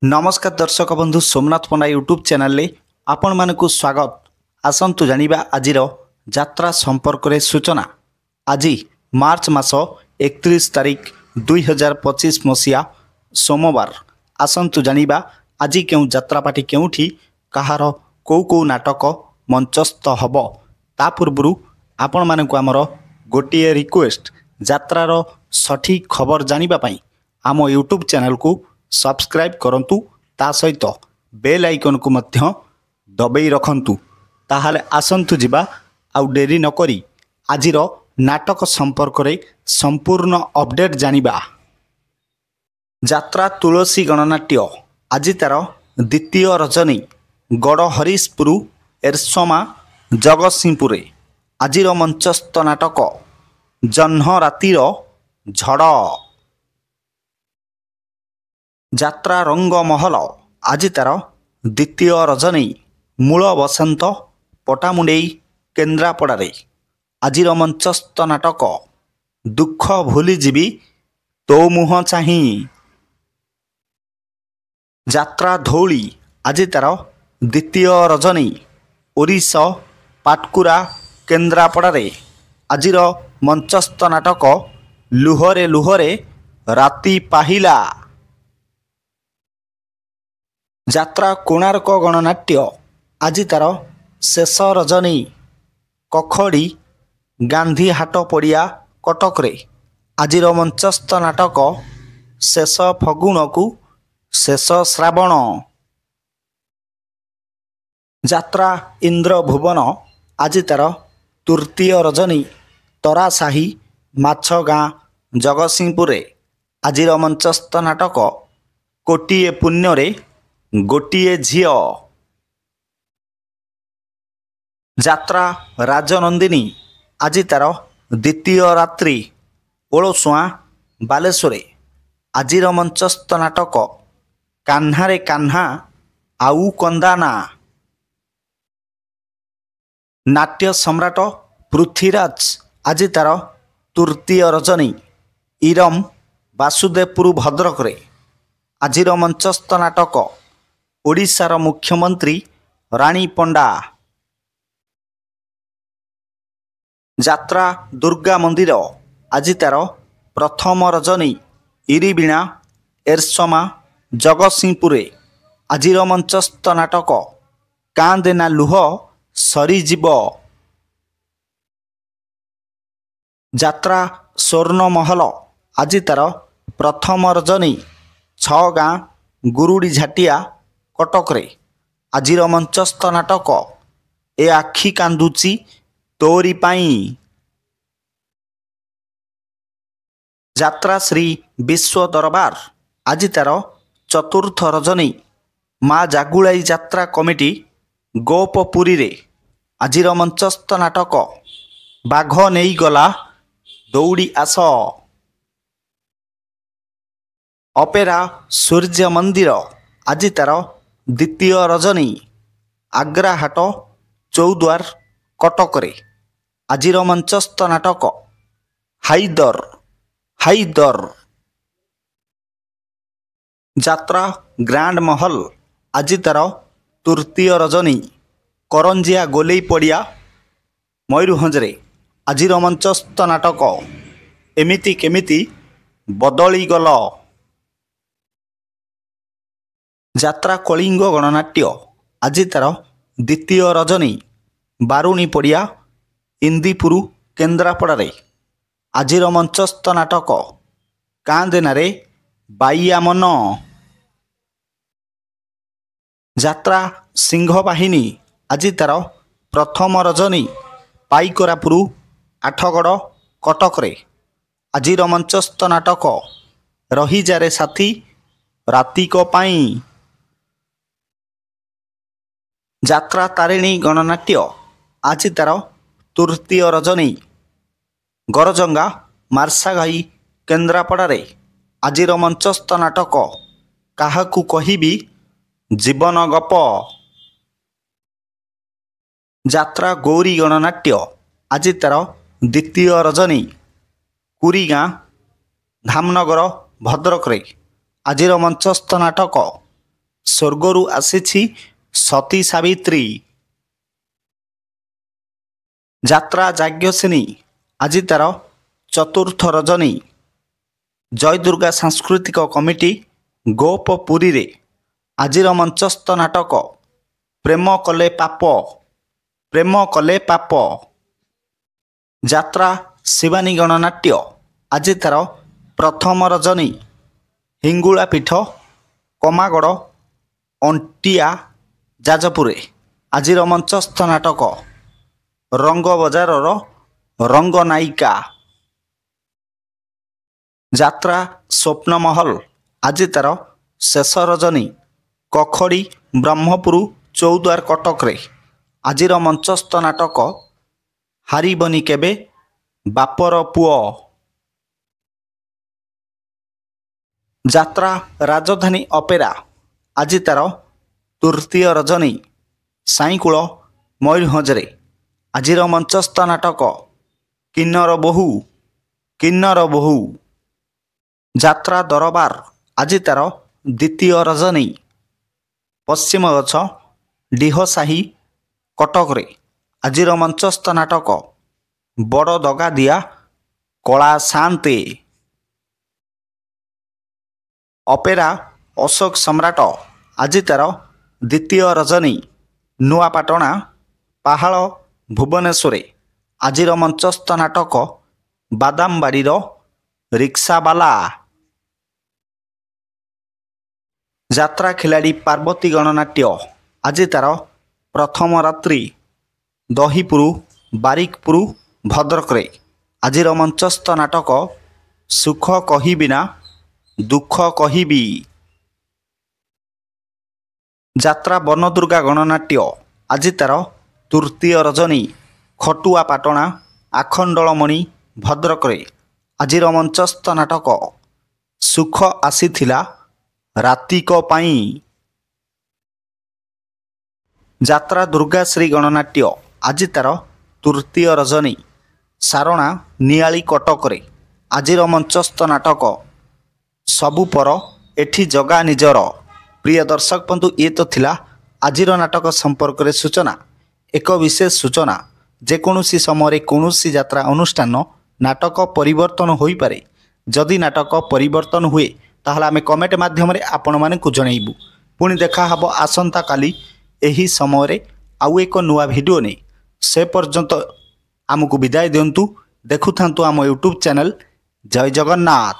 नमस्कार दर्शक बंधु सोमनाथ पंडा यूट्यूब चैनल ले आपण मानकु स्वागत। आसंतु जानिबा आजिर यात्रा संपर्क रे सूचना। आज मार्च मास 31 तारीख 2025 मसीहा सोमवार। आसंतु जानिबा आज केउ यात्रापाटी केउठी कहार कौ नाटक मंचस्थ हब। ता पूर्वरु आपण मानकु हमर गोटिए रिक्वेस्ट, यात्रार सठिक खबर जानिबा पई आम यूट्यूब चैनल को सब्सक्राइब करंतु, ता सहित बेल आइकन को मध्य दबई रखंतु। ताहाले आसंतु जिबा आउ डेरी न करी आजिर नाटक संपर्क रे संपूर्ण अपडेट जानिबा। यात्रा तुलसी गणनाट्य आज तार द्वितीय रजनी गड़ हरिशपुर एरसमा जगतसिंहपुर। आजिर मंचस्थ नाटक जह्न रातिर झड़। यात्रा रंग महल आज तार द्वितीय रजनी मूल बसंत पटामुंडेई केन्द्रापड़ारे। आजिर मंचस्थ नाटक दुख भूलीजीवी तो मुह चाही। यात्रा धौली आज तार द्वितीय रजनी ओडिशा पाटकुरा केन्द्रापड़ारे। आजिर मंचस्थ नाटक लुहरे लुहरे राति पाहिला। यात्रा कोणार्क गणनाट्य आज तार शेष रजनी कखड़ी गांधी हाट पड़िया कटकरे। आजिर मंचस्थ नाटक शेष फगुण को शेष श्रावण। यात्रा इंद्र भुवन आज तार तृतीय रजनी तरासाही माछगाँ जगतसिंहपुर। आजिर मंचस्थ नाटक कोटिए पुण्य गोटिए झियो। यात्रा राजनंदिनी आज तार द्वितीय रात्रि ओलसुआ बालेश्वर। आजिर मंचस्थ नाटक कान्हारे कान्हा आउ कंदाना। नाट्य सम्राट पृथ्वीराज आज तार तृतीय रजनी इरम वासुदेवपुर भद्रक। आजिर मंचस्थ नाटक ओडिशार मुख्यमंत्री राणी पंडा। यात्रा दुर्गा मंदिर आज तार प्रथम रजनी इरिबिणा एरसमा जगतसिंहपुर। आजिर मंचस्थ नाटक कांदेना लुह सरीजीव। यात्रा स्वर्ण महल आज तार प्रथम रजनी छगाँ गुरुड़ी झाटिया कटकरे। आजिर मंचस्थ नाटक ए आखि कांदुची तोरी पाई। यात्रा श्री विश्व दरबार आज तार चतुर्थ रजनी माँ जागुलाई यात्रा कमिटी गोपपुरी रे। आजिर मंचस्थ नाटक बाघ नहीं गला दौड़ी आस। अपेरा सूर्य मंदिर आज तार द्वितीय रजनी आग्रा हाट चौद्वार कटकरे। आजिर मंचस्थ नाटक हाइदर हाइदर। यात्रा ग्रांड महल आज तार तृतीय रजनी करंजिया गोलेई पड़िया मयूरभंजरे। आजिर मंचस्थ नाटक एमिति केमिति बदली गल। यात्रा कलिंग गणनाट्य आज तार द्वितीय रजनी बारुणी पड़िया इंदीपुर केन्द्रापड़ारे। आजिर मंचस्थ नाटक कांदेनारे बाइया मन। यात्रा सिंह बाहिनी आज तार प्रथम रजनी पाइकरापुर आठगड़ कटकरे। आजिर मंचस्थ नाटक रही जारे साथी रातिक पाई। यात्रा तारिणी गणनाट्य आज तार तृतीय रजनी गरजंगा मार्साघाई केन्द्रापड़ारे। आजिर मंचस्थ नाटक काहाकू कहिबी जीवन गप। यात्रा गौरी गणनाट्य आज तार द्वितीय रजनी कुरीगाँ धामनगर भद्रक। आजिर मंचस्थ नाटक ସ୍ୱର୍ଗରୁ ଆସିଛି ସତୀ ସାବିତ୍ରୀ। ଯାତ୍ରା ଯାଜ୍ଞସେନୀ ଆଜି ତାର ଚତୁର୍ଥ ରଜନୀ। ଜୟଦୁର୍ଗା ସାଂସ୍କୃତିକ କମିଟି ଗୋପପୁରୀରେ ଆଜିର ମଞ୍ଚସ୍ଥ ନାଟକ ପ୍ରେମ କଲେ ପାପ। ପ୍ରେମ କଲେ ପାପ। ଯାତ୍ରା ଶିବାନୀ ଗଣନାଟ୍ୟ ଆଜି ତାର ପ୍ରଥମ ରଜନୀ। ହିଙ୍ଗୁଳା ପୀଠ କମାଗଡ଼ ଅଣ୍ଟିଆ ଯାଜପୁରରେ ଆଜିର ମଞ୍ଚସ୍ଥ ନାଟକ ରଙ୍ଗ ବଜାରର ରଙ୍ଗନାୟିକା। ଯାତ୍ରା ସ୍ୱପ୍ନମହଲ ଆଜି ତାର ଶେଷ ରଜନୀ। କଖଡ଼ି ବ୍ରହ୍ମପୁର ଚୌଦ୍ୱାର କଟକରେ ଆଜିର ମଞ୍ଚସ୍ଥ ନାଟକ ହାରିବନି କେବେ ବାପର ପୁଅ। ଯାତ୍ରା ରାଜଧାନୀ ଅପେରା ଆଜି ତାର ତୃତୀୟ ରଜନୀ। ସାଇଁକୂଳ ମୟୂରଭଞ୍ଜରେ ଆଜିର ମଞ୍ଚସ୍ଥ ନାଟକ କିନ୍ନର ବୋହୂ। କିନ୍ନର ବୋହୂ। ଯାତ୍ରା ଦରବାର ଆଜି ତାର ଦ୍ୱିତୀୟ ରଜନୀ। ପଶ୍ଚିମଗଛ ଡିହସାହି କଟକରେ ଆଜିର ମଞ୍ଚସ୍ଥ ନାଟକ ବଡ଼ ଦଗାଦିଆ କଳା ସାନ୍ତେ। ଅପେରା ଅଶୋକ ସମ୍ରାଟ ଆଜି ତାର ଦ୍ୱିତୀୟ ରଜନୀ। ନୂଆପାଟଣା ପାହାଳ ଭୁବନେଶ୍ୱରରେ ଆଜିର ମଞ୍ଚସ୍ଥ ନାଟକ ବାଦାମବାଡ଼ିର ରିକ୍ସାବାଲା। ଯାତ୍ରା ଖିଲାଡ଼ି ପାର୍ବତୀ ଗଣନାଟ୍ୟ ଆଜି ତାର ପ୍ରଥମ ରାତ୍ରି। ଦହିପୁର ବାରିକପୁର ଭଦ୍ରକରେ ଆଜିର ମଞ୍ଚସ୍ଥ ନାଟକ ସୁଖ କହିବି ନା ଦୁଃଖ କହିବି। ଯାତ୍ରା ବନଦୁର୍ଗା ଗଣନାଟ୍ୟ ଆଜି ତାର ତୃତୀୟ ରଜନୀ। ଖଟୁଆ ପାଟଣା ଆଖଣ୍ଡଳମଣି ଭଦ୍ରକରେ ଆଜିର ମଞ୍ଚସ୍ଥ ନାଟକ ସୁଖ ଆସିଥିଲା ରାତିକ ପାଇଁ। ଯାତ୍ରା ଦୁର୍ଗାଶ୍ରୀ ଗଣନାଟ୍ୟ ଆଜି ତାର ତୃତୀୟ ରଜନୀ। ସାରଣା ନିଆଳି କଟକରେ ଆଜିର ମଞ୍ଚସ୍ଥ ନାଟକ ସବୁ ପର ଏଠି ଜଗା ନିଜର। ପ୍ରିୟ ଦର୍ଶକ ବନ୍ଧୁ, ଇଏ ତ ଥିଲା ଆଜିର ନାଟକ ସମ୍ପର୍କରେ ସୂଚନା। ଏକ ବିଶେଷ ସୂଚନା, ଯେକୌଣସି ସମୟରେ କୌଣସି ଯାତ୍ରା ଅନୁଷ୍ଠାନ ନାଟକ ପରିବର୍ତ୍ତନ ହୋଇପାରେ। ଯଦି ନାଟକ ପରିବର୍ତ୍ତନ ହୁଏ ତାହେଲେ ଆମେ କମେଣ୍ଟ ମାଧ୍ୟମରେ ଆପଣମାନଙ୍କୁ ଜଣାଇବୁ। ପୁଣି ଦେଖାହେବ ଆସନ୍ତାକାଲି ଏହି ସମୟରେ ଆଉ ଏକ ନୂଆ ଭିଡ଼ିଓ ନେଇ। ସେ ପର୍ଯ୍ୟନ୍ତ ଆମକୁ ବିଦାୟ ଦିଅନ୍ତୁ। ଦେଖୁଥାନ୍ତୁ ଆମ ୟୁଟ୍ୟୁବ୍ ଚ୍ୟାନେଲ୍। ଜୟ ଜଗନ୍ନାଥ।